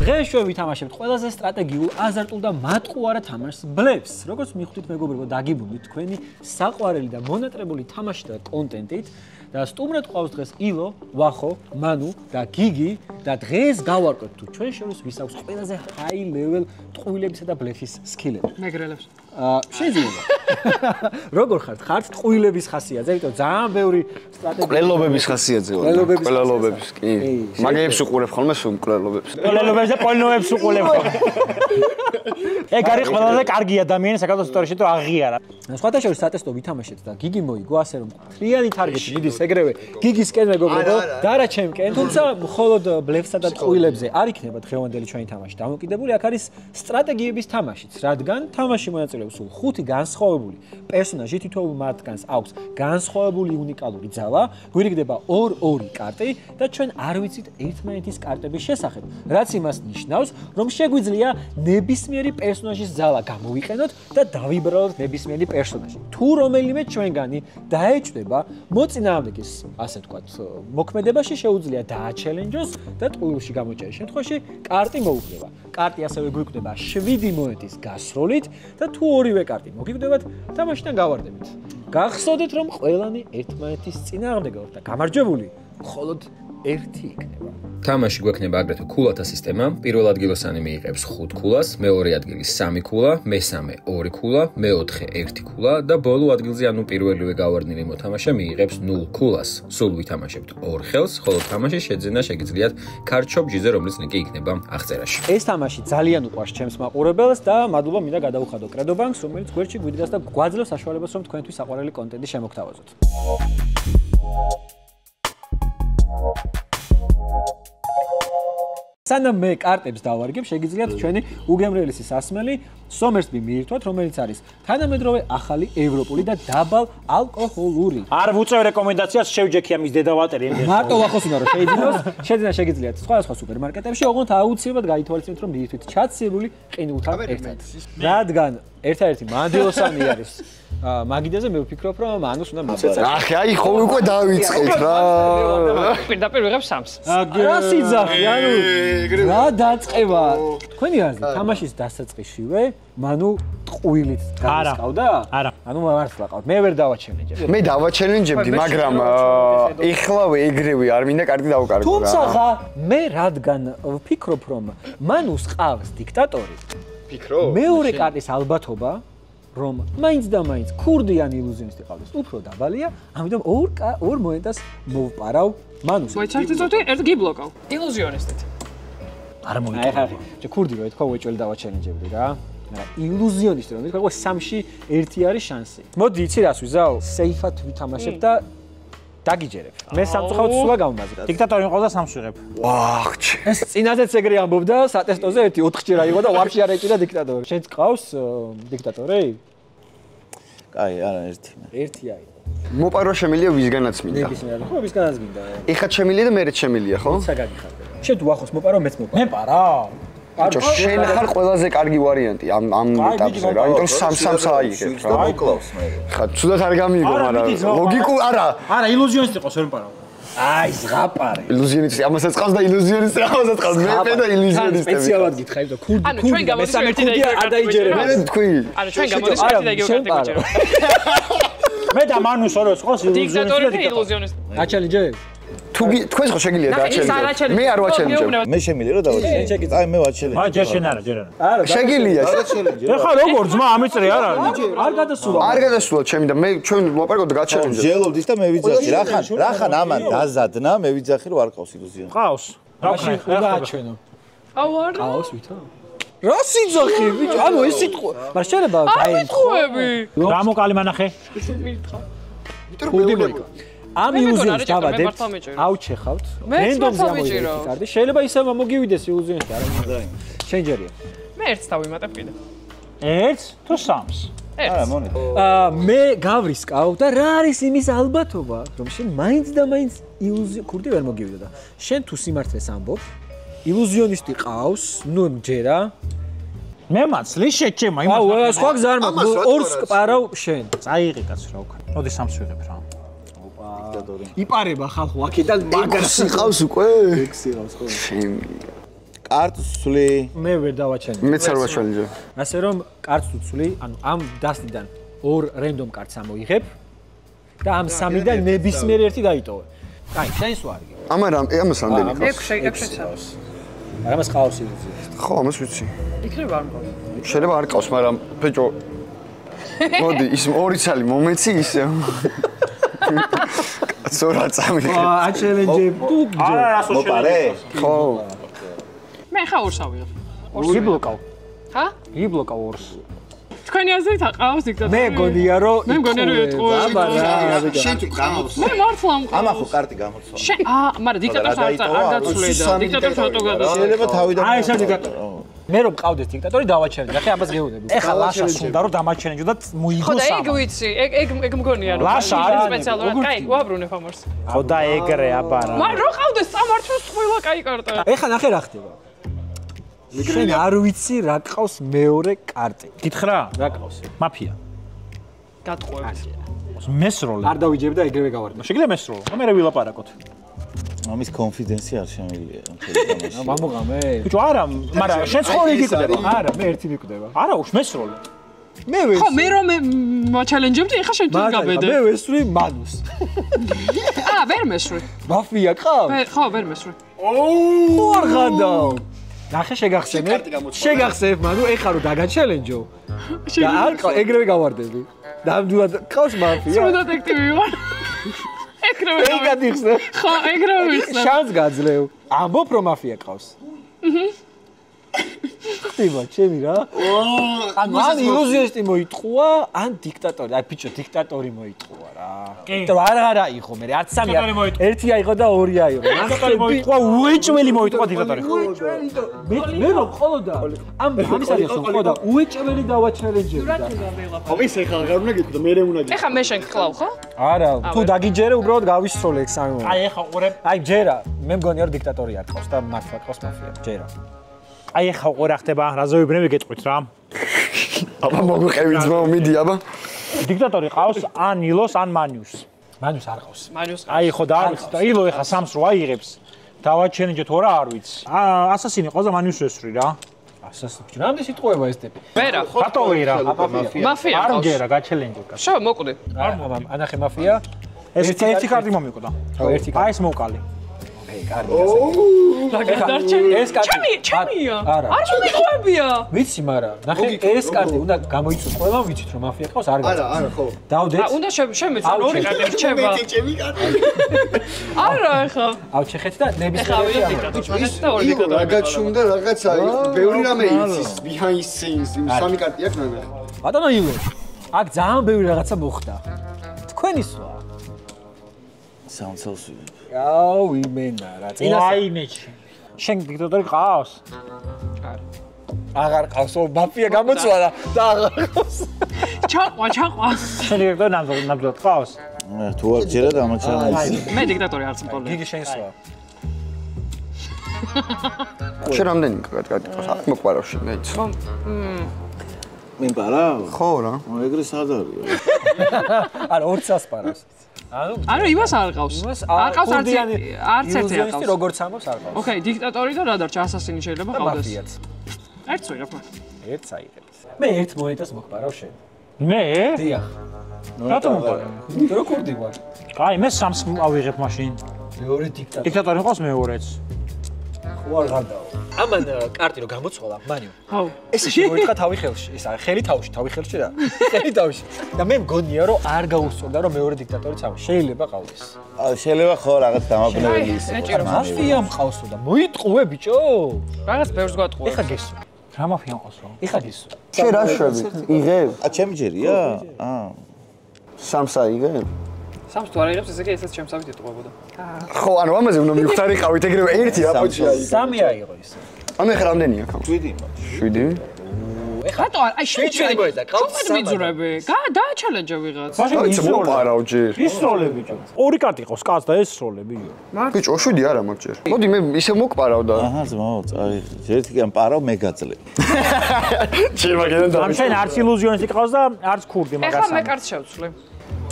დღეს ჩვენ ვითამაშებთ ყველაზე სტრატეგიულ, აზარტულ და მატყუარა თამაშს ბლებს. Როგორც მიხვდით მეგობრებო, დაგიბუნდით თქვენი საყვარელი და მონატრებული თამაში და კონტენტით. და სტუმრად ყავს დღეს ილო, ვახო, მანუ და გიგი და დღეს გავარკვევთ თუ ჩვენ შორის ვის აქვს ყველაზე high level ტყუილებისა და ბლეფის სკილები. მეგრელებს. შეიძლება. როგორ ხართ ტყუილების ხასიათზე, იმიტომ ძალიან ბევრი სტრატეგია. ყველლობების ხასიათზე ვარ. ყველლობების, კი. მაგებს უყურებ ხოლმე სულ ყველლობებს. ყველლობებს და პოლნოებს უყურებ. ეგ არის ყველაზე კარგი ადამიანი საქართველოს ისტორიაში თუ აღიარა. სხვათა შორის სატესტო ვითამაშეთ და გიგი მოიგო, ასე რომ მთლიანი თარგეტი მიდის ეგრევე გიგისკენ მეგობრებო და არა ჩემკენ, თუმცა მხოლოდ ბლეფსა და ტყუილებზე არ იქნება დღევანდელი ჩვენი თამაში დამოკიდებული, აქ არის სტრატეგიების თამაშიც, რადგან თამაში მონაწილეობს სულ 5 განსხვავებული პერსონაჟი, თითოეულ მათგანს აქვს განსხვავებული უნიკალური ძალა, გვირიგდება 2-2 კარტი და ჩვენ არ ვიცით ერთმანეთის კარტების შესახებ, რაც იმას ნიშნავს, რომ შეგვიძლია ნებისმიერი პერსონაჟის ძალა გამოვიყენოთ და დავიბრალოთ ნებისმიერი პერსონაჟი. თუ რომელიმე ჩვენგანი დაეჭდება მოწინააღმდეგის, ასე ვთქვათ, მოქმედებაში შეუძლია დააჩელენჯოს და ტყუილში გამოჭერის შემთხვევაში კარტი მოუხდება. კარტი ასევე გვიკვდება 7 მონეტის გასროლით და თუ ორივე კარტი მოგიკვდებათ, თამაშიდან გავარდებით. გახსოვდეთ, რომ ყველანი ერთმანეთის წინააღმდეგ ვართ და გამარჯვებული მხოლოდ ერთი იქნება. თამაში გვექნება აგრეთვე ქულათა სისტემა. პირველ ადგილოსანი მიიღებს 5 ქულას, მეორე ადგილი 3 ქულა, მესამე 2 ქულა, მეოთხე 1 ქულა და ბოლო ადგილზე ანუ პირველივე გავარდნილი მოთამაშე მიიღებს 0 ქულას. სულ ვითამაშებთ 2 ხელს, ხოლო თამაშის შეძენა შეგიძლიათ ქართშოპ-ჟიზე, რომელიც ლინკი იქნება აღწერაში. ეს თამაში ძალიან უყვარს ჩემს მაყურებელს და მადლობა მინდა გადაუხადო კრედო ბანკს, რომელიც გვერდში გვიდგას და გვაძლევს საშუალებას, რომ თქვენთვის საყვარელი კონტენტი შემოგთავაზოთ. სანამ მე კარტებს დავარგებ, შეგიძლიათ ჩვენი უგემრიელესი სასმელი სომერსბი მიირთვათ, რომელიც არის თანამედროვე ახალი ევროპული და დაბალ ალკოჰოლური. არ ვუწევ რეკომენდაციას შევჯექია მის დედავატერი. მარტო ვახოს უნდა რომ შეიძინოს, შეძენა შეგიძლიათ სხვადასხვა სუპერმარკეტებში, ოღონდ აუცილებლად გაითვალისწინოთ, რომ მიირთვით ჩაცებული ყინულთან ერთად. რადგან ერთადერთი მანდილოსანი არის მაგიდაზე მე ვფიქრობ, რომ მანუს უნდა მოცეწა. ახი, აი ხო უკვე დავიწყეთ რა. პირდაპირ ვიღებ 3-ს. რა სიძახი, ანუ რა დაწყება? თქვენი აზრით, თამაშის დასაწყისშივე მანუ ტყუილით განსკავდა? არა. ანუ მართლა ყავთ. მე ვერ დავაჩელენჯებ. მე დავაჩელენჯებდი, მაგრამ ეხლავე ეგრევე არ მინდა კარტი დავკარგო რა. თუმცა მე რადგან ვფიქრობ, რომ მანუს ყავს დიქტატორი. ფიქრობ? მეორე კარტის ალბათობა რომ მაინც და მაინც ქურდიან ილუზიონისტი ყავდეს უფრო დაბალია, ამიტომ ორ მონეტას მოვპარავ მანუს. მოიცავთ ერთ გიბლოკავ. ილუზიონისტით. არ მოიწევ. ჯე ქურდი რო ეთქვა უეჭველი დავაჩელენჯებდი რა. მაგრამ ილუზიონისტი რომ ეთქვა 3-ში 1 არის შანსი. მოდი იცი რას ვიზავ? სეიფად ვითამაშებ და დაგიჯერებ. მე სამწუხაროდ სულა გამომაზრდა. დიქტატორი მყავს და 3-ს ვიღებ. ვახჩი. ეს წინაზეც ეგრე ამბობდა სატესტოზე 1-4 ჯერ აიღო და ვაფშე არ ეჭირა დიქტატორი. შენც ყავს დიქტატორი? კაი, არა ერთი. ერთი აიღო. მოპარვა შემიძლია ვისგანაც მინდა. ნებისმიერ ხო ვისგანაც მინდა. ეხა შემიძლია და მერეც შემიძლია, ხო? ცა გაგიხარდა. შენ თუ ახოს მოპარავ მეც მოპარავ. მე პარა. ბიჭო, შენ ხარ ყველაზე კარგი ვარიანტი ამ ეტაპზე რა, იმიტომ 3-3 აიღებ რა. მოკლავს მე. ხა, ცუდად არ გამიგო, მაგრამ ლოგიკურ არა. არა, ილუზიონისტი ყავს ვერ პარავ. აი, ზღაპარე. ილუზიონისტი ამასაც ყავს და ილუზიონისტი ამასაც ყავს. მე და ილუზიონისტი. სპეციალად გითხარი და ქურდი. ანუ ჩვენ გამოდის ერთი და არ დაიჯერებ. მე თქვი. ანუ ჩვენ გამოდის ერთი და იგივე კარტი გვიჭერა. მე და მანუს ოროს ყავს ილუზიონისტი და ილუზიონისტი. აჩელენჯებ? თუ თქვენს ხო შეგიძლია დააჩელენჯო. მე არ ვაჩელენჯო. მე შემიძლია რომ დავაჩელენჯო. შენ აი მე ვაჩელენჯო. აი ჯერ შენ არა, ჯერ არა. არა, შეგიძლია. ეხა როგორ ძმა ამიწრე არ არის? არ გადასულა. არ გადასულა ჩემი და მე ჩვენ ლაპარაკობთ გაჩელენჯო. ჯელობდის და მე ვიძახი. რახან ამან დაზადნა, მე ვიძახი რომ არ ყავს ილუზიონი. ყავს. რაში უნდა აჩვენო. აუ არა. ყავს ვითო. რა სიძახი ბიჭო, ანუ ეს სიტყვა. მაგრამ შეიძლება აიტყვები. გამოკალი მანახე. ქურდი მოიგო. ამ ილუზიონს დავადებთ. აუჩეხავთ. რენდომზე ამოიღეთ კარტი. შეიძლება ისევ მოგივიდეს ილუზიონში, არა მინდა. შენ ჯერია. მე ერთს დავიმატებ კიდე. ერთს თუ 3-ს? არა, მონეტა. მე გავრისკავ და რა არის იმის ალბათობა, რომ შენ მაინც და მაინც ილუზიო ქურდი ვერ მოგივიდა და შენ თუ სიმართლეს ამბობ, ილუზიონისტი ყავს, ნუ ჯერა. მე მაცლი შეჭემა იმას. აუ, სხვა გზა არ მაქვს. ორს კპარავ შენ. წაიღე კაცო რა უკან. მოდი 3-ს ვიღებ რა. იპარება ხალხო აქედან მაგას იყავს უკვე? ექსი ყავს ხო? შენ კარტს ვცვლი. მე ვერ დავაჩვენე. მეც არ ვაჩვენე. ასე რომ კარტს უცვლი, ანუ ამ დასდიდან ორ რენდომ კარტს ამოიღებ და ამ სამიდან ნებისმიერი ერთი დაიტოვე. აი, შენს ვარი. ამას რამდენი ყავს? 6-6. ამას ყავს ილუზია. ხო, ამას ვიცი. იქნება არ მყავს. შეიძლება არ ყავს, მაგრამ ბეჭო მოდი, ის ორი ცალი მომეცი ისე. ზორა წამიღე. აა, ჩელენჯები თუ არა, რასო მოპარე? ხო. მე ხა ორს ავიღებ. იბლოკავ. ჰა? იბლოკავ ორს. თქვენი აზრით აყავს დიქტატორი? მე გონია რომ მე მგონია რომ ეტყუე. შენ თუ ყავს? მე მართლა მყავს. ამახო კარტი გამოცვალა. მაგრამ დიქტატორს არ დაცვლედა. დიქტატორს რატო გადასვლა? შეიძლება თავიდან აი ესა დიქტატორი. მე რომ მყავდეს დიქტატორი დავაჩერდი. ახლა ამას გეუბნები. ეხლა ლაშას უნდა რომ დამაჩენეჯო და ხო მოიგოს და ეგ სამა. ვიცი, ეგ მგონია რომ ლაშა არის სპეციალურად. კაი, ვაბრუნებ ამას. ხო და ეგრე აბარა. მაგრამ რო ყავდეს წამართვას ყველა კაი კარტა. ეხლა ნახე რა ხდება. შენ არ ვიცი რა ყავს მეორე კარტი. გითხრა? რა ყავს? მაფია. გატყუებთ. მესროლე. არ დავიჯებ და ეგრევე გავარდე. შეგიძლია მესროლო. მე რა ვილაპარაკოთ. ამის კონფიდენცი არ შემიძლია. მამოღამე. ბიჭო არა, მაგრამ შენ ხო იგი გდება. არა, მე ერთი მიკვდება. არა, უშ მესროლე. მე ვეს. ხო, მე რომ მაჩალენჯებდი, ეხა შენ თუ გაბედე. მე ვესვრი მანუს. ვერ მესვრი. მაფია ყავს? ხო, ვერ მესვრი. ხო არ გადავ. ნახე შეგახსენებ. შეგახსენებ, მანუ ეხა რო დაგაჩელენჯო. და არ ყავს, ეგრევე გავარდები. ნამდვილად ყავს მაფია. სულ დეტექტივი ვარ. ეგრევე. ეგ გადიხსნე. ხო, ეგრევე ვიცი. შანს გაძლევ. ამბობ რომ მაფია ყავს. ხტიმა, ჩემი რა. ანუ ან ილუზიისტი მოიტყუა, ან დიქტატორი. აი ბიჭო, დიქტატორი მოიტყუა რა. იმიტომ არ აიღო მე, არც სამი. ერთი აიღო და ორი აიღო. დიქტატორი მოიტყვა, უეჭველი მოიტყვა დიქტატორი. მე რომ ყოლოდა ამ ამის არის რომ ყოლოდა უეჭველი დავაჩელენჯები და. ხო, ის ეხლა არ უნდა გიყვდა, მე უნდა გიყვდა. ეხა მე შენ გყლავ, ხო? არა, თუ დაგიჯერე უბრალოდ გავისროლე ეგ სამი. აი ეხა ყურებ. აი ჯერა, მე მგონია რომ დიქტატორი არ ყავს და მართლა ყავს მაფია. ჯერა. აი ეხა ყურე რა ხდება, რაზე ვიბნები გეტყვით რა. აბა მოგვიყევი ძმაო, მიდი აბა. დიქტატორი ყავს ან ილოს, ან მანიუს. მანუს არ ყავს. მანიუს. აი ხო და არ ვიცი და ილო ეხა სამს რო აიღებს. დავაჩენეჯო თუ არა არ ვიცი. ასასინი ყავს და მანიუს ესვრი რა. ასასინი. რამდენი სიტყვება ეს ტიპი? ვერა. რატო ვერა? მაფია არ ყავს. მგერა გაჩელენჯო კაცო. შო, მოკვდი. არ მომამ, ანახე მაფია. ეს ერთი კარტი მომიკვდა. ხო, ერთი აი ეს მოვკალი. ოკეი, კარგი. რა დარჩენი? ეს კარტი. ჩემია. არა. არ მომიყვებია. ვიცი, მაგრამ ნახე, ეს კარტი უნდა გამოიწვიოს ყველა ვიცით რომ მაფია ყავს, არ გაქვს. არა, ხო. დავდეთ. უნდა შემეცნო ორი კარტი რჩება. ჩემი კარტი. არა, ეხა. აუ ჩეხეთ და ეხა ნებისმიერი ავიღე დიქტატორს და ორი დიქტატორი. რაგაჩუმდა რაღაცა, ბევრი რამე იცის, behind scenes, იმ სამი კარტი აქვს ნანა. ბატონო ილო. აქ ძალიან ბევრი რაღაცა მოხდა. თქვენი სვა. სამწელს ვიღებ. აუ იმენა რა. ვაინეჩი. შენ დიქტატორი ყავს? აღარ ყავს, მაფია გამოცვალა და აღარ ყავს. ჩაყვა. შენ დიქტატორი ნამდვილად ყავს? თუ არ ჯერა დამაჩენე. მე დიქტატორი არც მყოლია. გიგი შენ სვა. შენ რამდენი კარტი ყავს? არ მოყარავ შენ, მეც. მე პარავ? ხო რა. ეგრე სად არის? არა, 200 პარავს. ანუ იმას არ ყავს. არ ყავს არც ერთი არ ყავს. როგორც ამბობს არ ყავს. ოკეი, დიქტატორი და რა დარჩა, ასასინი შეიძლება ყავდეს. მაფიაც. ერთს ვიღებ. ერთს აიღებ. მე ერთ მონეტას მოყარავ შენ. მე? დიახ. რატომ მოყარე? იმიტომ რომ კურდი ვარ. აი მე სამს ავიღებ მაშინ. მეორე დიქტატორი. დიქტატორი ყავს მეორეც. ხო არ გარდაო. ამან კარტი რო გამოცვალა, მანიო. ხო. ეს შემოიტყა თავი ხელში, ეს არის ხელი თავში, თავი ხელში რა. ხელი თავში. და მე მგონია რომ არ გაუსწორდა რომ მეორე დიქტატორიც ავი. შეიძლება ყავდეს. შეიძლება ხო რაღაც დამაბნეველი ის. მაფია მყავსო და მოიტყუე ბიჭო. რაღაც ბევრს გვატყუე. ეხა გესო. რა მაფია ყავს რა? ეხა გესო. შენ რა შვები? იღებ? ჩემი ჯერია? სამს აიღებ? სამს თუ არ იღებს, ესე კი ესაც შემსავით ეტყუებოდა. ხო, ანუ ამაზე უნდა მივხდარიყავით, ეგრევე ერთი რა პოჩი აიღე. სამი აიღო ის. ანუ ეხლა რამდენი აქვს? 7. 7? ხატო აი შვიდი მოედა, ყავს შენ მიძურები. დააჩალენჯა ვიღაც. აი, მოპარავ ჯერ. ის როლე ბიჭო. ორი კარტი ყავს კაც და ეს როლე ბიჭო. ბიჭო, 7 არა მაქვს ჯერ. მოდი მე ისე მოკპარავ და. აჰა, ძმაო, წაი. ერთი კი ამ პარავ მე გაძლებ. ჯერ მაგიდან და. ამ შენ არც ილუზიონისტი ყავს და არც ქურდი მაგას. ეხლა მე კარტს შევცვლი.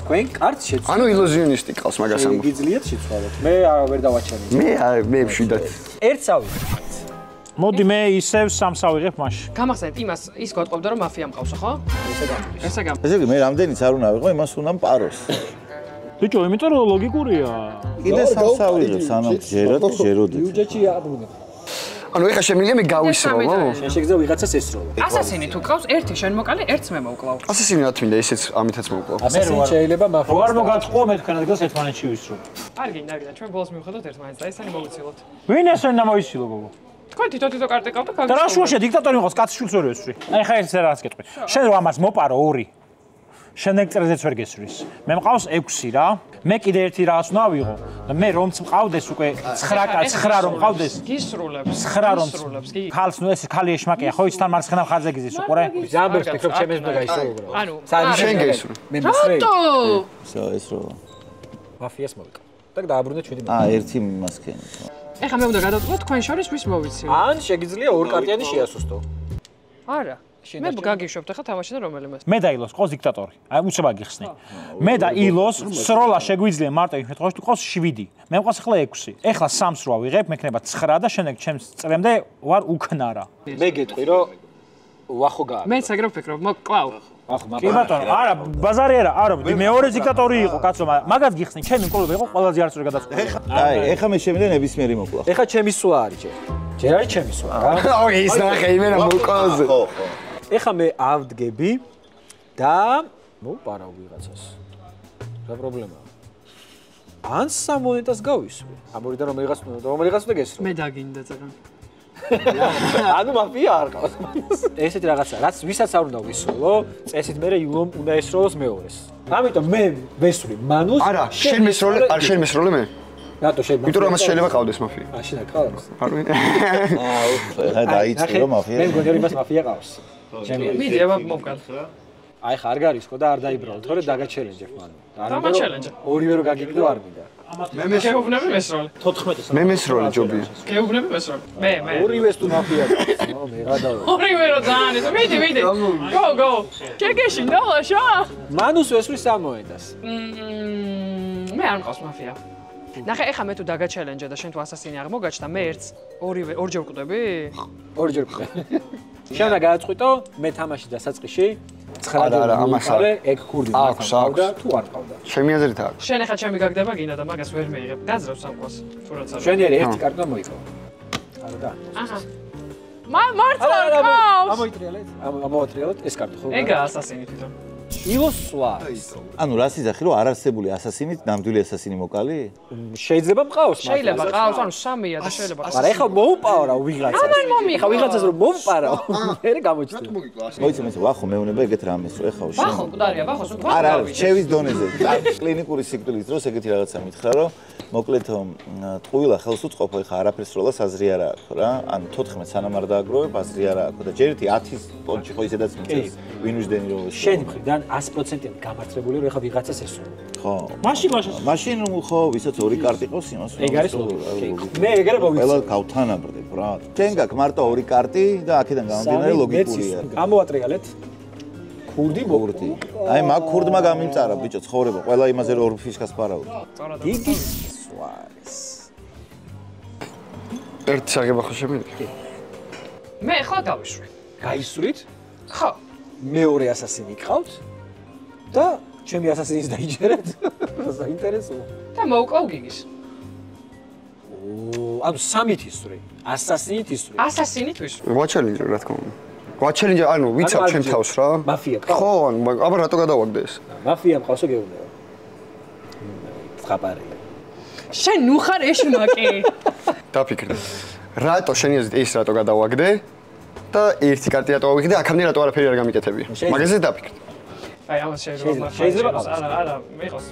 თქვენ კარტს შეცვალეთ. ანუ ილუზიონისტი ყავს მაგას ამბობ. გიძლიათ შეცვალოთ. მე ვერ დავაჩერე. მე 7-ად. ერთს ავიღე. მოდი მე ისევ სამს ავიღებ მაშინ. გამახსენეთ იმას ის გეტყობდა რომ მაფია მყავსო, ხო? ესე გამო. ესე იგი მე რამდენიც არ უნდა ავიღო, იმას უნდა პაროს. ბიჭო, იმიტომ რომ ლოგიკურია. კიდე სამს ავიღებ, სანამ ჯეროდი. იუჯეჩი აბრუნებ. ანუ ეხა შემიძლია მე გავისროლო? შეგიძლია ვიღაცას ესროლო. ასასინი თუ ყავს, ერთი შენ მოკალე, ერთს მე მოვკლავ. ასასინი რა თქმა უნდა, ესეც ამითაც მოვკლავ. ასასინი შეიძლება მაფია. ვარ მოგაწყო მე თქვენ ადგილს ერთმანეთში ვისრო. კარგი, ჩვენ ბოლოს მივხვდეთ ერთმანეთს და ესენი მოვიცილოთ. ვინ ეს უნდა მოიცილო გოგო? თქვენ თვითონ კარტი ყავდა და რა შუაშია დიქტატორი მიყავს, კაცის შვილს ვერ ვესვრი. აი ხა ეს რაღაც კეთყვი. შენ რომ ამას მოპარო 2. შენ ეგ წერზეც ვერ გესვრის. მე მყავს 6 რა. მე კიდე ერთი რაღაც უნდა ავიღო და მე რომც მყავდეს უკვე 9 რომ მყავდეს გისრულებს 9 რომ ხალს ნუ ეს ხალი ეშმაკია ხო იცთან მარცხენა ხაზზე გიზის უყურე ზამბერს ფიქრობ ჩემს უნდა გაისროლო რა ანუ შენ გაისრო მე მისრე всё ეს რო მაფიას მოვიკავ და დააბრუნე ჩვენი ერთი მასქენი ეხლა მე უნდა გადავწყვეტ თქვენ შორის ვის მოვიცილო ან შეგიძლია ორ კარტიანი შეასუსტო არა მე გაგიშვებთ ახლა თამაში და რომელიმას მე და ილოს ყავს დიქტატორი აი უცება გიხსნი მე და ილოს სროლა შეგვიძლია მარტო იმ შემთხვევაში თუ ყავს 7 მე მყავს ახლა 6 ეხლა 3-ს რო ავიღებ მექნება 9 და შემდეგ ჩემს წრემდე ვარ უკნარა მე გეტყვი რომ ვახო გააკეთე მეც ეგრე ვფიქრობ მოკლავ კი ბატონო არა ბაზარი არა მეორე დიქტატორი იყო კაცო მაგას გიხსნი ჩემი მკვლელობა იყო ყველაზე არწური გადაწყვეტილება აი ეხლა მე შემიძლია ნებისმიერი მოკლა ეხლა ჩემი სვლა არის ჯერ არის ჩემი სვლა რა აუ ის ნახე იმენა მოკლაზე ხო ხო ეხლა მე ავდგები და მოვპარავ ვიღაცას. რა პრობლემაა? ან სამონეტას გავისვი. ამორიდან რომელიღაც უნდა გესრო. მე დაგინდა ძალიან. ანუ მაფია არ ყავს. ესეთი რაღაცა, რაც ვისაც არ უნდა ვისროლო, წესით მე იულომ უნდა ესროლოს მეორეს. ამიტომ მე ვესვრი მანუს. არა, შენ მესროლე, არ შენ მესროლე მე. რატო შენ? იმიტომ რომ ამას შეიძლება ყავდეს მაფია. შენ არ ყავს? არ ვინ. აი დაიწყო რომ მაფია. მე მგონი რომ იმას მაფია ყავს. მიდი აბა მოვკალ. აი ხარ გარის ხო და არ დაიბრალოთ, ხო რა დაგაჩელენჯებ მან. დამაჩელენჯე. ორივე რო გაგიგდო არ მინდა. მე მეუბნები მესროლე. 14-ს. მე მესროლე ჯობია. გეუბნები მესროლე. მე. ორივეს თუ მაფია ყავს. ო მე რა დავა. ორივე რო ძალიან ის. მიდი. Go. შეგეში ნოლაშა. მანუს ვესვრი სამოედას. მე არ მყავს მაფია. ნახე, ეხა მე თუ დაგაჩელენჯე და შენ თუ ასასინი არ მოგაჩნდა, მე ორჯერ ვკვდები? ორჯერ ვკვდები. შენ რა გააწყვიტო, მე თამაში დასაწყისში 9 არა, ამას არ. ეგ ქურდი მართავდა თუ არ ყავდა. ჩემი აზრით აქვს. შენ ეხა ჩემი გაგდება გინდა და მაგას ვერ მეიღებ. გაძრავს სამყოს. თუ რაც არის. შენი ერთი კარტა მოიკავა. არა და. აჰა. მართლა ყავს. ამოიტრიალეთ? ამოატრიალეთ ეს კარტა ხო? ეგაა ასასინი თვითონ. ილოს სვლა. ანუ რას იძახი რომ არ არსებული ასასინით ნამდვილი ასასინი მოკალი? შეიძლება მყავს მაგრამ. შეიძლება ყავს, ანუ 3-ია და შეიძლება ყავს. მაგრამ ეხლა მოვპაო რა ვიღაცას. ამან მომიყვა. ეხლა ვიღაცას რომ მოვპარავ, მე გამოჩნდა. მოიცე მე ვახო მეუნება ეგეთ რამეს რო ეხლა შენ. ბახო, მკვდარია, ბახოს უკვე. არა, ჩევის დონეზე. კლინიკური სიკვდილის დროს ეგეთი რაღაცა მითხრა რომ მოკლედ ტყუილა ხელს უწყობ ეხლა არაფერს როლას აზრი არა აქვს რა. ანუ 14 სანამ არ დააგროვებ აზრი არა აქვს და ჯერ 10 პონჩი ხო ისედაც მიწევს ვინ უშდენი რომ შენ მხრიდან 100%-იან გამართლებული რომ ეხლა ვიღაცას ესროლ. ხო. მაშინ ხო ვისაც ორი კარტი ყავს იმას. ეგ არის მე ეგრე მოვიცი. ყველა გავთანაბრდებ რა. შენ გაქვს მარტო ორი კარტი და აქედან გამომდინარე ლოგიკურია. გამოატრიალეთ. ქურდი მოგრდი. აი მაგ ქურდმა გამიმწარა ბიჭო ცხოვრება. ყველა იმაზე რომ ორ ფიშკას ფარავდი. დიდი სვარის. ერთი საგება ხო შემიძლია? მე ხო დავიშვი. გაისვრით? ხო. მეორე ასასინი ყავთ და ჩემი ასასინის დაიჯერეთ. საინტერესოა. და მოვკლავ გიგის. ანუ სამით ისვრე. ასასინით ისვრე. ასასინით ვისვრე. ვაჩელენჯე რა თქმა უნდა. ვაჩელენჯე ანუ ვიცავ ჩემ თავს რა. მაფია ყავს. ხო, აბა რატო გადავაგდე ეს? მაფია მყავსო გეუბნება. ხაპარია. შენ ნუ ხარ ეშმაკი. დაფიქრდი. რატო შენი აზრით ეს რატო გადავაგდე? და ერთი კარტი რატო ავიღე და აქამდე რატო არაფერი არ გამიკეთებია. მაგაზე დაფიქრდი. აი ამას შეიძლება არა მიყავს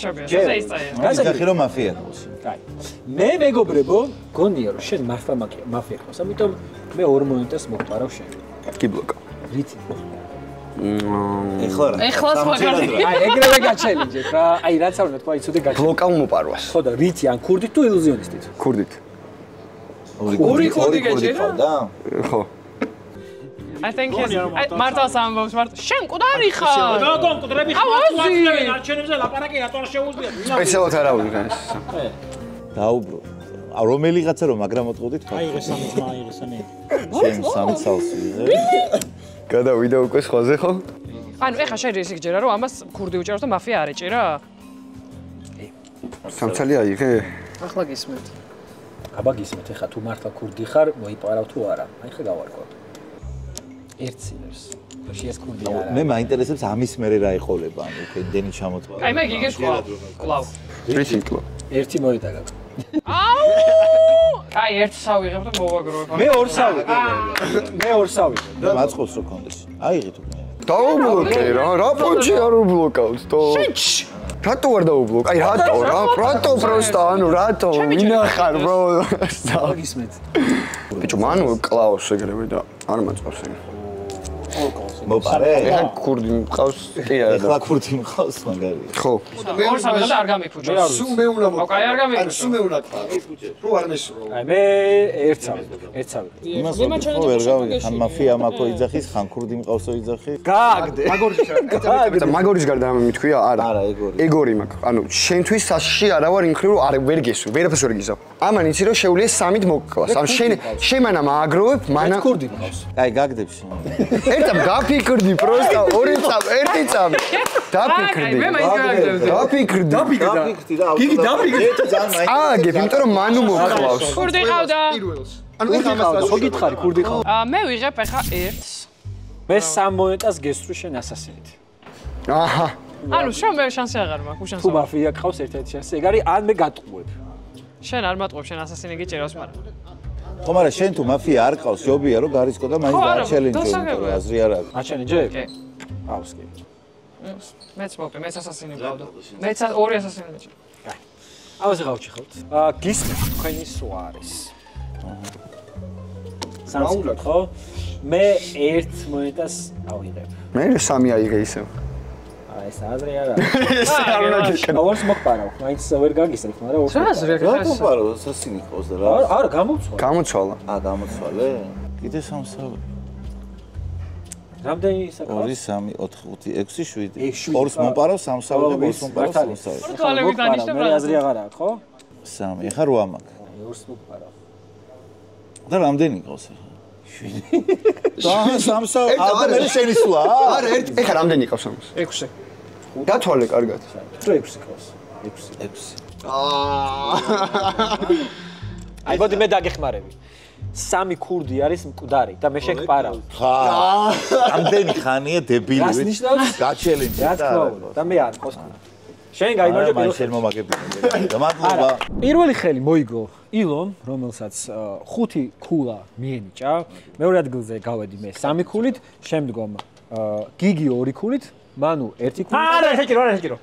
ჩაბია იძახი რომ მაფია ყავს. კაი. მე მეგობრებო, გონია რომ შენ მაფია ყავს. ამიტომ მე ორ მონეტას მოვპარავ შენ. კი ბლოკა. რითი? ეხლა სხვა კარტი. აი ეგრევე გაჩელენჯეთ რა. აი რაც არ უნდა თქვა იცოდე გაჩელენჯეთ. ბლოკა უმოპარვას. ხო და რითი ან ქურდით თუ ილუზიონისტით? ქურდით. ორი ქურდი გაჭირა? ხო. I think he's მართალს ამბობს მარტო შენ მკვდარი ხარ რა მკვდრები ხარ არჩენებზე ლაპარაკი რატო არ შეუძლია სპეციალურად არ ავიღე ეს დაუბრო რომელიღაცა რომ მაგრამ მოტყოდით ხო? აიღე სამი ძმა, აიღე სამი. შენ სამი ცალს ვიღე. გადავიდა უკვე სხვაზე ხო? ანუ ეხა შენ ისე გჯერა რომ ამას ქურდი უჭერს და მაფია არ ეჭირა? სამცალი აიღე? ახლა გისმენთ. აბა გისმენთ, ეხა თუ მართლა ქურდი ხარ, მოიპარავ თუ არა. აი ხე გავარკვევ. ერთსილებს. შეეს ქურდი არა. მე მაინტერესებს ამის მერე რა ეყოლება, ანუ უკვე იმდენი ჩამოთვალა. აი მე გიგეს კლავ. რითი კლო? ერთი მოიტაგა. აუ! აი ერთ სავიღებ და მოვაგროვებ. მე ორ სავიღებ. მე ორ სავიღებ. და მაწყობს რო კონდეს. აიღეთ უკვე. დაუბლოკე რა პონჩი არ უბლოკავთ თო. რატო არ დაუბლოკ? აი რატო პროსტა ანუ რატო? ვინახარ ბრო? გისმენთ. ბიჭო მანუ კლაუს ეგრევე და არ მაწყობს ეგ. მოპარე? ეხა ქურდი მყავს კი არა და ეხლა ქურთი მყავს მაგარია. ხო. ორ სავიღებ და არ გამიფუჭო. სულ მე უნდა ოკ აი არ გამიფუჭო. სულ მე უნდა რო არ მესურო. აი მე ერთ სავიღებ. იმას ხო ვერ გავიგე, ხან მაფია მაქო იძახის, ხან ქურდი მყავსო იძახის. გააგდე. და მაგორის გარდა ამ მithქვია არა. არა, ეგორი. ეგორი მაქვს. ანუ შენთვის საშში არა ვარ იმ ხრივ რომ არ ვერ გესვი, ვერაფერს ვერ გიზავ. ამან იცი რომ შეუძლია სამით მოკკლას. ამ შენ მანა მააგროვებ, მანა ქურდი მყავს. აი გაგდებ შენ. ერთამ გაფიქრდი პროსტა ორი წამ, ერთი წამ. დაფიქრდი. მე მაინც გავაგდებდი. დაფიქრდი. გაფიქრდი რა. გიგი დაფიქრდი. ააგებ, იმიტომ რომ მანუ მოკლავს. ქურდი ყავდა. ანუ ეხა ამას ხო გითხარი, ქურდი ხარ? მე ვიღებ ეხა ერთს. მე 3 მონეტას გესწრი შენ ასასინით. აჰა. ანუ შენ მე შანსი აღარ მაქვს, უშანსო. თუ მაფია ყავს ერთ-ერთი შანსი, ეგ არის ან მე გატყუებ. შენ არ მატყობ, შენ ასასინი გიჭერავს, მაგრამ ხო, მაგრამ შენ თუ მაფია არ ყავს, ჯობია რომ გარისკო და მაინც გააჩელენჯო, იმიტომ რომ აზრი არ აქვს. აჩელენჯე? კი. ყავს კი. მეც მოპე, მეც ასასინი ყავდა. მეც ორი ასასინი მეჭი. ამაზე გავჩიხავთ. გისმენთ, თქვენი სვა არის. სამწუხაროდ ხო? მე ერთ მონეტას ავიღებ. მე სამი აიღე ისევ. აი ეს აზრი არა. ეს არ უნდა გიქნა. ორს მოგპარავ, მაინც ვერ გაგისრებ, მაგრამ ორს. რა აზრი რა აქვს? გოპარო, სასინი ყავს და რა. არა, გამოცვალ. გამოცვალა. გამოცვალე? კიდე სამსავე. რამდენი საკითხი? 2 3 4 5 6 7 7. ორს მომპარავ სამსავე და ორს მომპარავ სამსავე. თვალები დანიშნებ რა. მე აზრი აღარ აქვს, ხო? 3 ეხა 8 მაქვს. ორს მოგპარავ. და რამდენი ყავს ეხა? 7. და სამსავე. და მე შენი სულა? არა, ერთ ეხა რამდენი ყავს ამას? 6. დათვალე კარგად. თუ 6 ყავს. 6. აი მოდი მე დაგეხმარები. 3 ქურდი არის მკვდარი და მე შენ გპარავ. ხა. რამდენი ხანია დებილი? რას ნიშნავს? გაჩელენჯე რა თქმა უნდა და მე არ ყავს. შენ გაიმარჯვე პირველ შენ მომაგებია. და მადლობა. პირველი ხელი მოიგო ილომ, რომელსაც 5 ქულა მიენიჭა. მეორე ადგილზე გავედი მე 3 ქულით, შემდგომ გიგი 2 ქულით, მანუ 1 ქულით. არა, შეჭირო.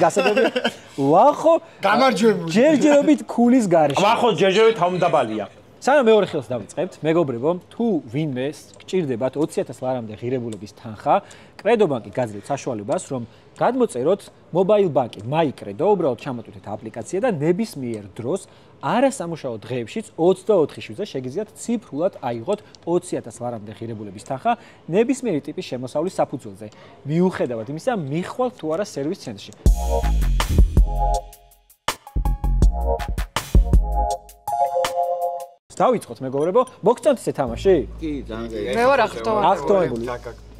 გასაგებია. ვახო გამარჯვებული. ჯერჯერობით ქულის გარეშე. ვახო ჯერჯერობით თავმდაბალია. სანამ მეორე ხელს დავიწყებთ, მეგობრებო, თუ ვინმე გჭირდებათ 20000 ლარამდე ღირებულების თანხა, კრედო ბანკი გაძლევთ საშუალებას, რომ გადმოწეროთ მობაილ ბანკი MyCredo, უბრალოდ ჩამოტვირთეთ აპლიკაცია და ნებისმიერ დროს არასამუშაო დღეებშიც 24/7-ზე შეგიძლიათ ციფრულად აიღოთ 20000 ლარამდე ღირებულების თანხა ნებისმიერი ტიპის შემოსავლის საფუძველზე. მიუხედავად იმისა, მიხვალთ თუ არა სერვის ცენტრში. დავიწყოთ მეგობრებო, მოგწონთ ეს თამაში? კი, ძალიან კარგი. მე ვარ აღტოვებული.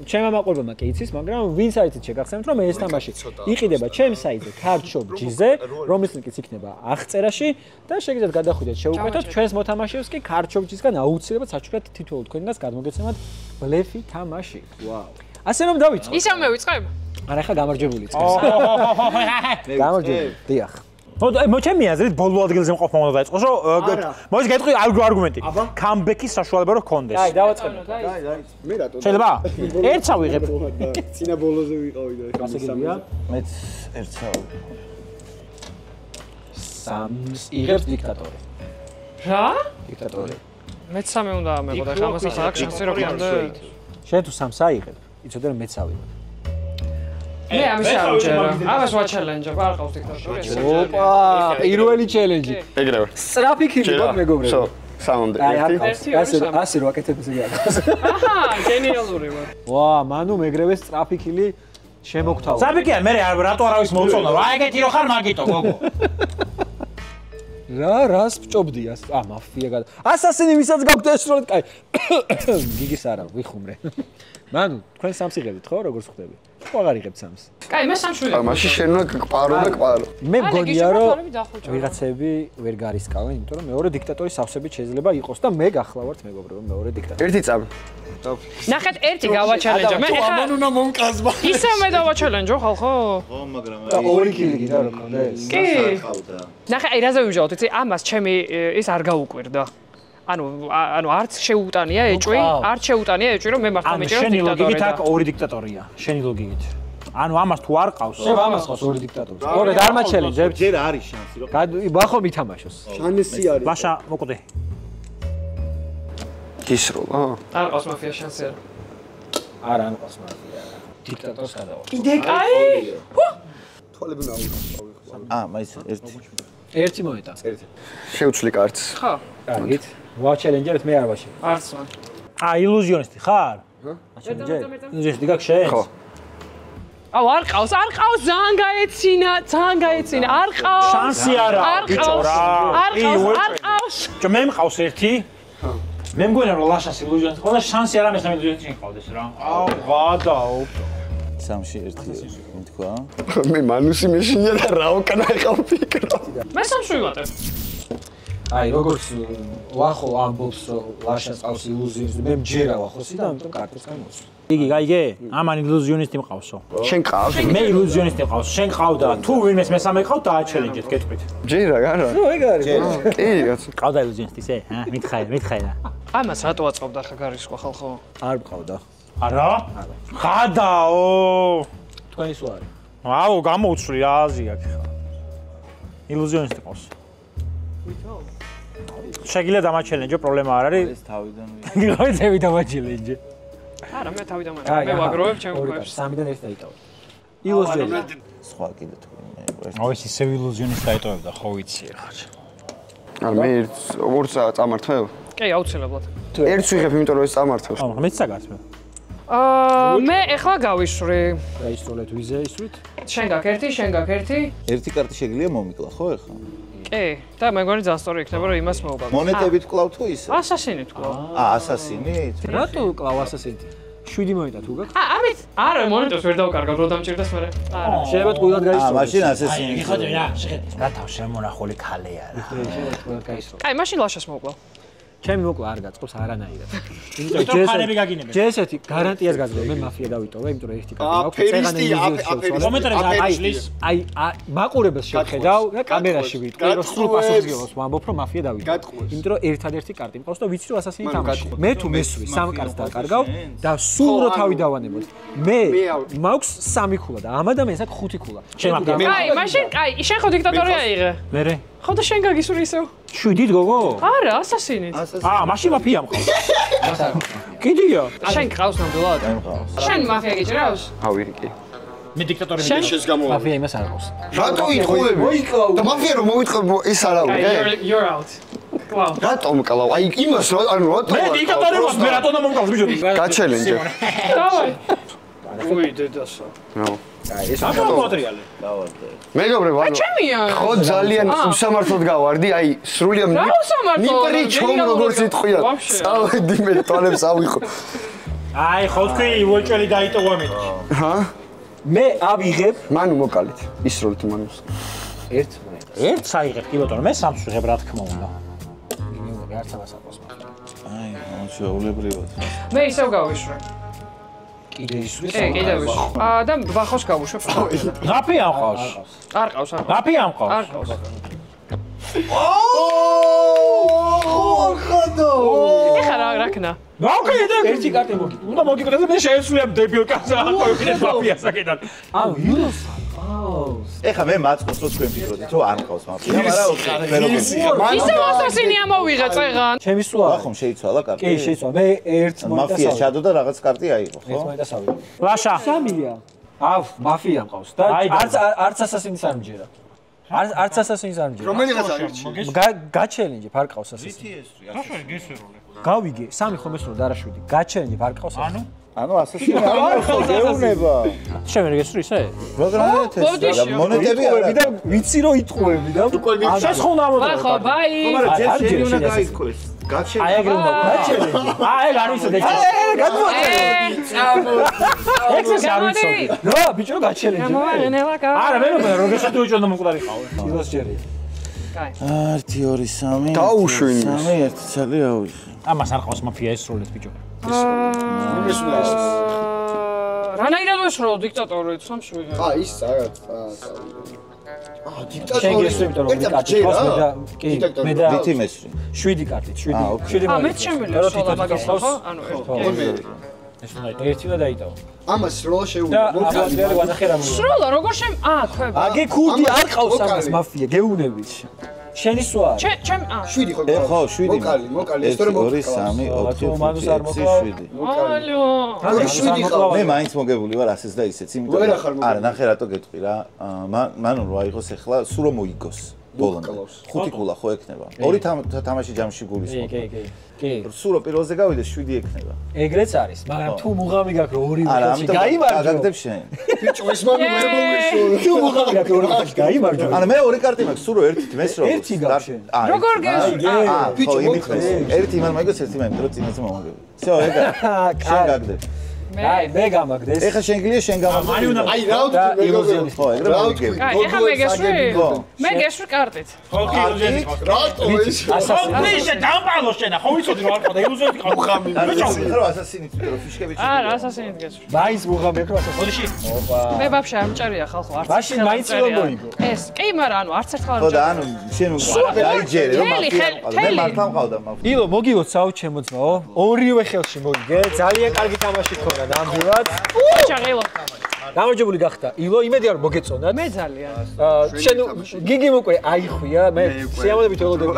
ჩემმა მაყურებელმა კი იცის, მაგრამ ვინ საიტით შეგახსენებთ, რომ ეს თამაში იყიდება ჩემს საიტზე CardShop.gz-ზე, რომლის ლინკიც იქნება აღწერაში და შეგიძლიათ გადახვიდეთ შეუკვეთოთ ჩვენს მოთამაშეებს კი CardShop.gz-გან აუცილებლად საჩუქრად თითოეულ თქვენგანს გადმოგეცემათ ბლეფი თამაში. ვაუ. ასე რომ დავიწყოთ. ისევ მე ვიწყებ? არა, ხა გამარჯვებული წყეს. გამარჯვებული. დიახ. მოჩემი აზრით ბოლო ადგილზე მყოფმა უნდა დაიწყოს, რომ მოიძ გეტყვი არგუმენტი. კამბექის საშუალება რო გქონდეს. აი, დავაწყებთ. მე რატო? შეიძლება? ერთს ავიღებ. ცინა ბოლოზე ვიყავი და გასაგებია. მეც ერთსავე. 3 იღებს დიქტატორი. რა? დიქტატორი. მეც 3 უნდა ამეღო და ამას აქვს შანსი რომ გქონდა. შენ თუ 3 აიღებ, იცოდე რომ მეც ავიღებ. მე ამის არ ვჭერა. ამას ვაჩელენჯებ, არ ყავს დიქტატორი. ოპა, პირველი ჩელენჯი. ეგრევე. სწრაფი ქილი გქონდა მეგობრებო. სამამდე აი, არ ერთი. ყავს. ასე რო აკეთებ ისე გაკეთებს. აჰა, გენიალური ვარ. ვა, მანუ მეგრევე სწრაფი ქილი შემოგთავა. საბიკია, მე რატო არავის მოუწონა? რა ეგეთი რო ხარ მაგიტო, გოგო. რას ბჭობდიას? მაფია გადა. ასასინი ვისაც გაქვთ ესროლეთ, კაი. გიგის არა, ვიხუმრე. მანუ, თქვენ სამს იღებთ ხო, როგორც ხვდები? ხო აღარ იღებთ სამს. კაი, მე სამს ვიღებ. მაშინ შენ უნდა გყარო და გყარო. მე მგონია რომ ვიღაცები ვერ გარისკავენ, იმიტომ რომ მეორე დიქტატორის სავსებით შეიძლება იყოს და მე გახლავართ მეგობრებო, მეორე დიქტატორი. ერთი წამი. ნახეთ, ერთი გავაჩელენჯო. მე ეხა ამან უნდა მომკაზბა. ისე მე დავაჩელენჯო ხალხო? ხო, მაგრამ და ორი კილი გინდა რომ კონდეს. კი. ნახე, აი რაზე ვიმჟავთ, იცი, ამას ჩემი ის არ გაუკვირდა. ანუ არც შეუტანია ეჭვი, არც შეუტანია ეჭვი, რომ მე მართლა მეჭიროს შენი დიქტატორი. ლოგიკით აქ ორი დიქტატორია. შენი ლოგიკით. ანუ ამას თუ არ ყავს, შენ ამას ყავს ორი დიქტატორი. ორე არ მაჩელენჯებთ. ჯერ არის შანსი რომ ბახო მითამაშოს. შანსი არის. ლაშა მოკვდე. გისროლა. არ ყავს მაფია შანსი არა. არა არ ყავს მაფია. დიქტატორს გადავა. კიდე კაი? თვალები ნაუღა. მაინც ერთი. ერთი მოეტა. ერთი. შევცვლი კარტს. ხო. კარგით. ვაჩელენჯერეთ მე არ ვაში. არც მან. ილუზიონისტი ხარ? ილუზიონისტი გაქვს შენ? ხო. აუ არ ყავს ძალიან გაეცინა არ ყავს შანსი არა ბიჭო რა არ ყავს ჯო მე მყავს ერთი მე მგონა რომ ლაშას ილუზიონი ხო და შანსი არა მესამე ილუზიონი მყავდეს რა აუ გადაო სამში ერთი თქვა მე მანუსი მეშინია და რა უკანა ხავ ფიქრობ მე სამში ვიმატებ აი როგორც ვახო ამბობს რომ ლაშას ყავს ილუზიონი მე მჯერა ვახოსი და ამიტომ კარტებს გამოსვი იგი გაიგე? ამან ილუზიონისტი მყავსო. შენ ყავს? მე ილუზიონისტი მყავს. შენ ყავდა. თუ ვინმეს მესამე ყავ დააჩელენჯეთ კეთყვით. ჯერა გარა? ნუ ეგ არის. კი, კაცო. ყავდა ილუზიონისტი ესე? მითხაი. ამას რატო აწყობდა ხა გარისხვა ხალხო? არ მყავდა. არა? გადაო. თქვენი სულ არის. აუ, გამოუცვლი რა აზია ხა. ილუზიონისტი ყავს. შეგიძლია დამაჩელენჯო, პრობლემა არ არის. ეს თავიდან გიგოიცები დამაჩელენჯე. არა, მე თავიდან მაჩვენე. მე ვაგროვებ ჩემ გვერდს. სამიდან ერთი დაიტოვე. ილუზიონი. სხვა კიდე თუ აუ, ეს ისევ ილუზიონისტი დაიტოვებდა, ხო ვიცი რა. არა, მე ორს წამართვევ? კი, აუცილებლად. ერთს ვიღებ, იმიტომ რომ ეს წამართვევს. აუ, მეც საგარს მე. მე ეხლა გავისვრი. დაისროლეთ ვიზე ისვრით? შენ გაქ ერთი, შენ გაქ ერთი. ერთი კარტი შეგიძლია მომიკლა, ხო ახლა? კი, და მე მგონი ძალიან სწორი იქნება, რომ იმას მოვგავ. მონეტებით კლავ თუ ისე? ასასინი თქვა. ასასინით? რატო კლავ ასასინით? 7 მოიტა თუ გაქვს? ამით არა, მონეტებს ვერ დავკარგავ, რომ დამჭირდეს მე. არა. შეიძლება ტყუილად გაისროლო. მაშინ ასასინით. იხოდე რა, შეხედე, რა თავ შემონახული ქალეა რა. შეიძლება ტყუილად გაისროლო. აი, მაშინ ლაშას მოვკლავ. ჩემი მოკლა არ გაწყობს არანაირად. იმიტომ ხანები გაგინებენ. ჯესეთი გარანტიას გაძლევ მე მაფია დავიტოვე, იმიტომ რომ ერთი კარტი მაქვს. კომენტარებში აღიშლის. აი, მაყურებელს შევხედავ და კამერაში ვიტყვი, რომ სულ პასუხისგებლობას ვამბობ, რომ მაფია დავიტოვე. იმიტომ რომ ერთადერთი კარტი მყავს და ვიცი რომ ასასინი თამაში. მე თუ მესვი სამ კარტს დაკარგავ და სულ რო თავი დავანებოთ. მე მაქვს 3 ქულა და ამ ადამიანს აქვს 5 ქულა. შენ მაგა. აი, მაშინ, აი, შენ ხო დიქტატორი აიღე. მერე. ხო და შენ გაგისვრი ისევ. 7-ით გოგო? არა, ასასინით. მაშინ მაფია მყავს. კიდია. შენ გყავს ნამდვილად? შენ მაფია გიჭრავს? ავი კი. მე დიქტატორი შენ შენს გამო. მაფია იმას არ ყავს. რატო იტყუები? და მაფია რომ მოიტყო ის არა ვიღე? You're out. Wow. რატომ კლავ? აი იმას რა ანუ რატო? მე დიქტატორი ვარ, მე რატომ მომყავს ბიჭო? გაჩელენჯე. დავაი. უი, დედასო. ნო. აი, ეს აკა მოტრიალე. მეგობრებო, ანუ ჩემია. ხო ძალიან უსამართლოდ გავარდი, აი სრულიად ნიპრი ჩომ როგორც იტყვია. წავედი მე თვალებს ავიხო. აი, ხო თქვი უეჭველი დაიტოვა მე. ჰა? მე ავიღებ მანუ მოკალით. ისროლით მანუს. ერთ მონეტას. ერთ საიღებ კი ბატონო, მე სამს ვიღებ რა თქმა უნდა. მინიმუმი არც ამას აყავს მაფია. აი, შეულებრივად. მე ისევ გავისვრი. კიდე ისვრი. კი, კიდე ვისვრი. და ვახოს გავუშვებ. მაფია მყავს. არ ყავს, არ ყავს. მაფია მყავს. არ ყავს. ეხლა რა ქნა? მოკიდე ერთი კარტი მოგი. უნდა მოგიკვეთე მე შეესვია დებილ კაცს ახლა ვიყიდეთ მაფიას საკიდან. აუ, იუროს ყავს. ეხლა მე მაწყობს რომ თქვენ ფიქრობთ რომ არ მყავს მაფია, მაგრამ ისევ ასასინი ამოვიღე წეღან. ჩემი სულ არა. ხომ შეიცვალა კარტი? კი, შეიცვალა. მე ერთ მონეტას მაფია შადო და რაღაც კარტი აიღო, ერთ ხო? მონეტას ავიღე. ლაშა. 3-ია. აუ, მაფია მყავს და არც ასასინის არ მჯერა. არც ასასინის არ მჯერა. რომელიღაც აირჩი. გაჩელენჯე ფარ ყავს ასასინი. ესრი. რაშორი გესვერულე. გავიგე, 3 ხომ ესრო და არა 7. გაჩელენჯე ფარ ყავს. ანუ ანუ ასასინი არ ხო გეუბნება. შენ ვერ გესწრი ისე? პროგრამით ეს მონეტები არა. და ვიცი რომ იტყუები და შენ ხო უნდა ამოდო. ხო, ბაი. ჯერ შენი უნდა გაიქოს. გაჩერე. აი ეგრე უნდა გაჩერე. ეგ არ ვიცოდი. ეს არ ვიცოდი. რა ბიჭო გაჩერე. გამოვარენელა კა. არა მე მგონია რომ გესწრი უჭირდა მომკვდარიყავ. ილოს ჯერი. კაი. 1 2 3 გაუშვინეს. 3 1 წელი ავიღე. ამას არ ყავს მაფია ესროლეთ ბიჭო. რანაირად ვესროლო დიქტატორი სამში ვიღე. ის რაღაც შენ გესწრი იმიტომ რომ კარტი ხავს მე და კი მე და ვითი მესვრი. 7 კარტით 7 მე შემიძლია სროლა მაგას ხო? ანუ ეს უნდა ერთი და დაიტაო. ამას სროლა და შეუძლია. აბა ვანახე რა მოვა. სროლა როგორ ქვება? აგე ქურდი არ ყავს ამას მაფია გეუბნებით. შენი სვა არის. ჩემ 7 ხო? ხო 7. მოკალი, ეს თორემ 2 3 4 მანუს არ 5 მოკლავ. 7. ალო. როგორ 7 ხარ? მე მაინც მოგებული ვარ ასეც და ისეც, იმიტომ ვერ ახარ მოგებული. არა, ნახე რატო გეტყვი რა. მანუ რა აიღოს ახლა სულ რომ მოიგოს. ბოლომდე. 5 კულა ხო ექნება. 2 თამაში ჯამში გულისხმობ. კი. სულ რომ პირველზე გავიდეს 7 ექნება. ეგრეც არის, მაგრამ თუ მუღამი გაქვს რომ 2 არა, ხელში ამიტომ გაიმარჯო. გაგაგდებ შენ. ბიჭო ეს მან ვერ მოვიშორო. თუ მუღამი გაქვს რომ 2 ხელში გაიმარჯო. არა, მე 2 კარტი მაქვს, სულ რომ ერთით მესრო. ერთი გაქვს შენ. როგორ გესვი? ბიჭო, იმით ხეს. ერთი იმან მაიგოს, ერთი მაინც, რომ წინაზე მომაგები. всё, ეგა. შენ გაგდებ. აი, მე გამაგდეს. ეხა შენ გლია შენ გამაგდებ. აი რა ვთქვი მეგობრებო. ხო, ეგრე მოგიგებ. კაი, ეხა მე გესვი? მე გესვი კარტით. რატო ეს? ისე დამპალო შენა, ხო ვიცოდი რომ არ ყავდა ილუზიები ყავდა. მუღამი. ბიჭო, ხარო ასასინი თვითონ რომ ფიშკები ჩი. არა, ასასინით გესვი. მაინც მუღამი აქვს ასა. ოდიში. მე ბაბშე ამჭერია ხალხო, არც მაშინ მაინც რომ მოიგო. ეს, კი, მაგრამ ანუ არც ერთხელ არ ხო და მჭერია. ანუ შენ დაიჯერე რომ მაფია ყავდა. მე მართლა მყავდა მაფია. ილო, მოგივოთ საუ ჩემო ძმაო. ორივე ხელში მოიგე. ძალიან კარგი თამაში თქონდა ნამდვილად. ჩაღელო. გამარჯვებული გახდა. ილო, იმედია რომ მოგეწონათ. მე ძალიან. შენ გიგიმ უკვე აიხვია, მე სიამოვნებით ველოდები.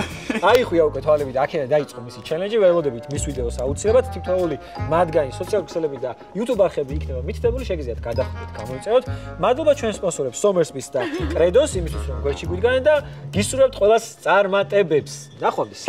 აიხვია უკვე თვალებით, აქედან დაიწყო მისი ჩელენჯი, ველოდებით მის ვიდეოს აუცილებლად თითოეული მათგანი სოციალური ქსელები და YouTube არხები იქნება მითითებული, შეგიძლიათ გადახვიდეთ, გამოიწეროთ. მადლობა ჩვენ სპონსორებს Somersmith და Credos, იმისთვის რომ გვერდში გვიდგნენ და გისურვებთ ყველას წარმატებებს. ნახვამდის.